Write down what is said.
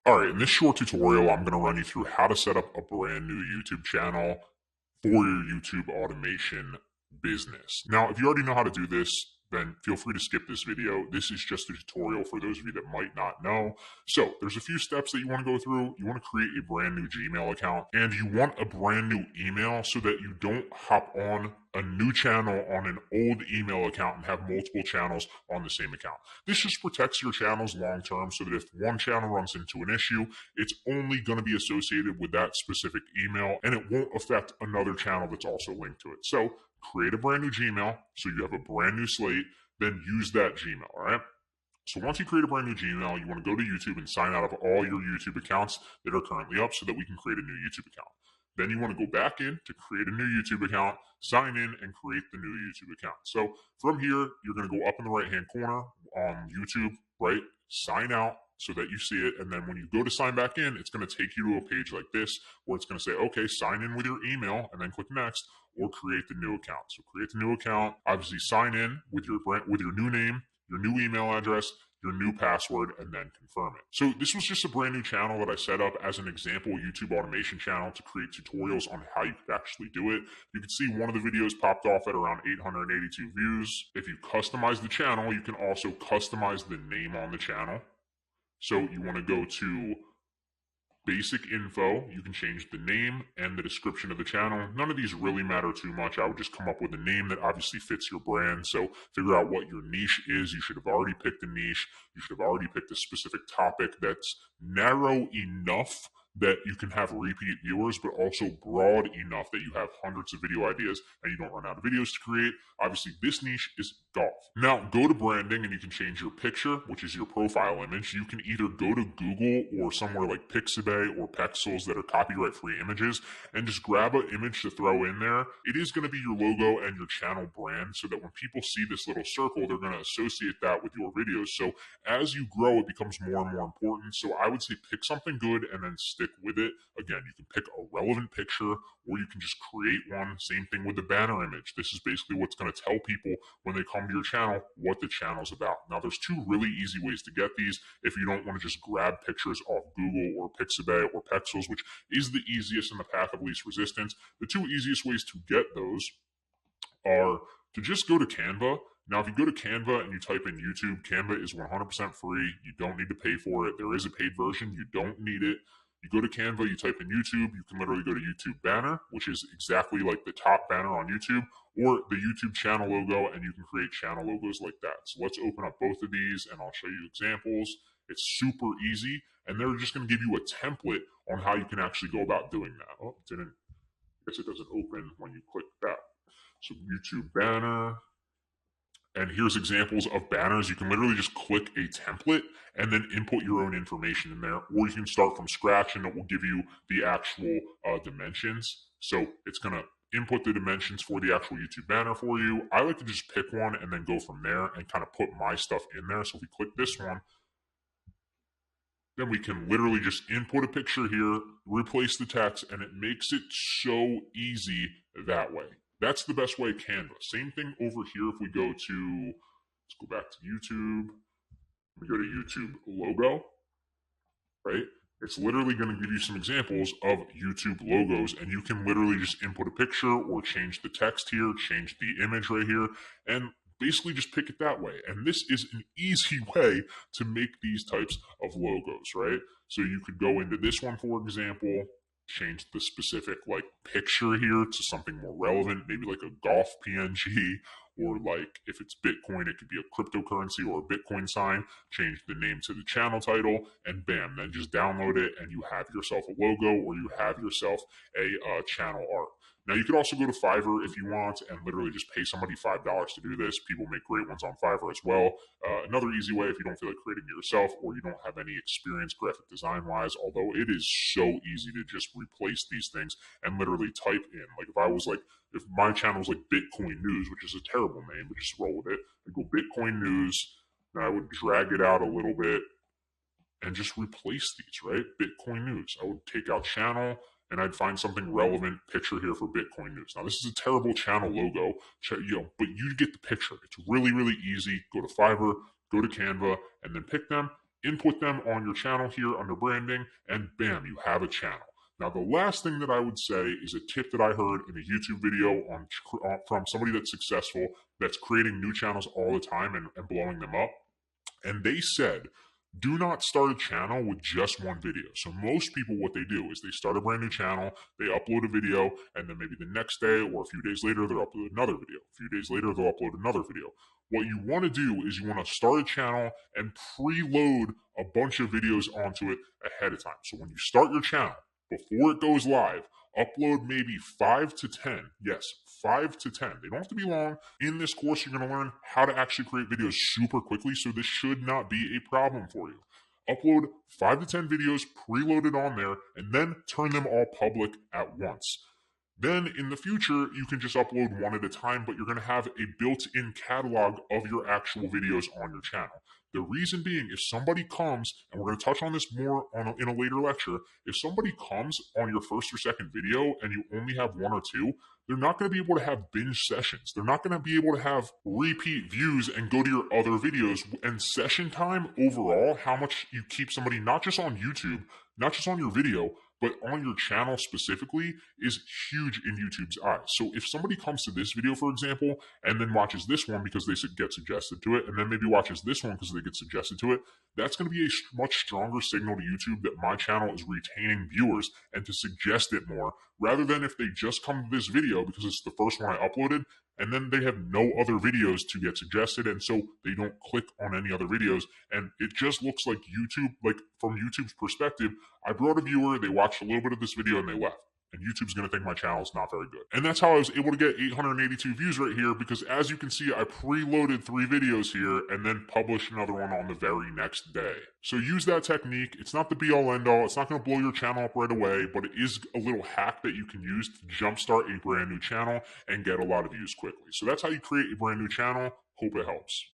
All right, in this short tutorial, I'm going to run you through how to set up a brand new YouTube channel for your YouTube automation business. Now, if you already know how to do this, then feel free to skip this video. This is just a tutorial for those of you that might not know. So there's a few steps that you want to go through. You want to create a brand new Gmail account, and you want a brand new email so that you don't hop on a new channel on an old email account and have multiple channels on the same account. This just protects your channels long term so that if one channel runs into an issue, it's only going to be associated with that specific email and it won't affect another channel that's also linked to it. So create a brand new Gmail so you have a brand new slate, then use that Gmail, all right? So once you create a brand new Gmail, you want to go to YouTube and sign out of all your YouTube accounts that are currently up so that we can create a new YouTube account. Then you want to go back in to create a new YouTube account, sign in, and create the new YouTube account. So from here, you're going to go up in the right-hand corner on YouTube, right? Sign out so that you see it. And then when you go to sign back in, it's going to take you to a page like this where it's going to say, okay, sign in with your email and then click next or create the new account. So create the new account, obviously sign in with your new name, your new email address, your new password, and then confirm it. So this was just a brand new channel that I set up as an example YouTube automation channel to create tutorials on how you could actually do it. You can see one of the videos popped off at around 882 views. If you customize the channel, you can also customize the name on the channel. So you want to go to basic info, you can change the name and the description of the channel. None of these really matter too much. I would just come up with a name that obviously fits your brand. So figure out what your niche is. You should have already picked a niche. You should have already picked a specific topic that's narrow enough that you can have repeat viewers, but also broad enough that you have hundreds of video ideas and you don't run out of videos to create. Obviously, this niche is golf. Now, go to branding and you can change your picture, which is your profile image. You can either go to Google or somewhere like Pixabay or Pexels that are copyright-free images and just grab an image to throw in there. It is going to be your logo and your channel brand so that when people see this little circle, they're going to associate that with your videos. So as you grow, it becomes more and more important. So I would say pick something good and then stick with it. Again, you can pick a relevant picture or you can just create one. Same thing with the banner image. This is basically what's going to tell people when they come to your channel what the channel's about. Now, there's two really easy ways to get these if you don't want to just grab pictures off Google or Pixabay or Pexels, which is the easiest and the path of least resistance. The two easiest ways to get those are to just go to Canva. Now, if you go to Canva and you type in YouTube, Canva is 100% free. You don't need to pay for it. There is a paid version. You don't need it. You go to Canva, you type in YouTube, you can literally go to YouTube banner, which is exactly like the top banner on YouTube, or the YouTube channel logo, and you can create channel logos like that. So let's open up both of these and I'll show you examples. It's super easy, and they're just going to give you a template on how you can actually go about doing that. Oh, I guess it doesn't open when you click that. So YouTube banner. And here's examples of banners. You can literally just click a template and then input your own information in there, or you can start from scratch and it will give you the actual dimensions. So it's going to input the dimensions for the actual YouTube banner for you. I like to just pick one and then go from there and kind of put my stuff in there. So if we click this one, then we can literally just input a picture here, replace the text, and it makes it so easy that way. That's the best way, Canva. Same thing over here if we go to, let's go back to YouTube. We go to YouTube logo, right? It's literally going to give you some examples of YouTube logos, and you can literally just input a picture or change the text here, change the image right here, and basically just pick it that way. And this is an easy way to make these types of logos, right? So you could go into this one, for example, change the specific like picture here to something more relevant, maybe like a golf PNG, or like if it's Bitcoin, it could be a cryptocurrency or a Bitcoin sign. Change the name to the channel title, and bam, then just download it and you have yourself a logo or you have yourself a channel art. Now, you could also go to Fiverr if you want and literally just pay somebody $5 to do this. People make great ones on Fiverr as well. Another easy way, if you don't feel like creating it yourself or you don't have any experience graphic design-wise, although it is so easy to just replace these things and literally type in. Like if my channel was like Bitcoin News, which is a terrible name, but just roll with it. I'd go Bitcoin News, and I would drag it out a little bit and just replace these, right? Bitcoin News. I would take out channel, and I'd find something relevant picture here for Bitcoin news. Now, this is a terrible channel logo, but you get the picture. It's really, really easy. Go to Fiverr, go to Canva, and then pick them, input them on your channel here under branding, and bam, you have a channel. Now, the last thing that I would say is a tip that I heard in a YouTube video from somebody that's successful, that's creating new channels all the time and blowing them up. And they said, do not start a channel with just one video. So most people, what they do is they start a brand new channel, they upload a video, and then maybe the next day or a few days later, they'll upload another video. A few days later, they'll upload another video. What you want to do is you want to start a channel and preload a bunch of videos onto it ahead of time. So when you start your channel, before it goes live, upload maybe 5 to 10. Yes, 5 to 10. They don't have to be long. In this course, you're going to learn how to actually create videos super quickly, so this should not be a problem for you. Upload 5 to 10 videos preloaded on there, and then turn them all public at once. Then in the future, you can just upload one at a time, but you're going to have a built-in catalog of your actual videos on your channel. The reason being, if somebody comes, and we're going to touch on this more in a later lecture, if somebody comes on your first or second video and you only have one or two, they're not going to be able to have binge sessions. They're not going to be able to have repeat views and go to your other videos. And session time overall, how much you keep somebody not just on YouTube, not just on your video, but on your channel specifically, is huge in YouTube's eyes. So if somebody comes to this video, for example, and then watches this one because they get suggested to it, and then maybe watches this one because they get suggested to it, that's going to be a much stronger signal to YouTube that my channel is retaining viewers and to suggest it more, rather than if they just come to this video because it's the first one I uploaded, and then they have no other videos to get suggested, and so they don't click on any other videos, and it just looks like YouTube, like from YouTube's perspective, I brought a viewer, they watched a little bit of this video, and they left. And YouTube's going to think my channel is not very good. And that's how I was able to get 882 views right here, because as you can see, I preloaded 3 videos here and then published another one on the very next day. So use that technique. It's not the be-all end-all. It's not going to blow your channel up right away, but it is a little hack that you can use to jumpstart a brand new channel and get a lot of views quickly. So that's how you create a brand new channel. Hope it helps.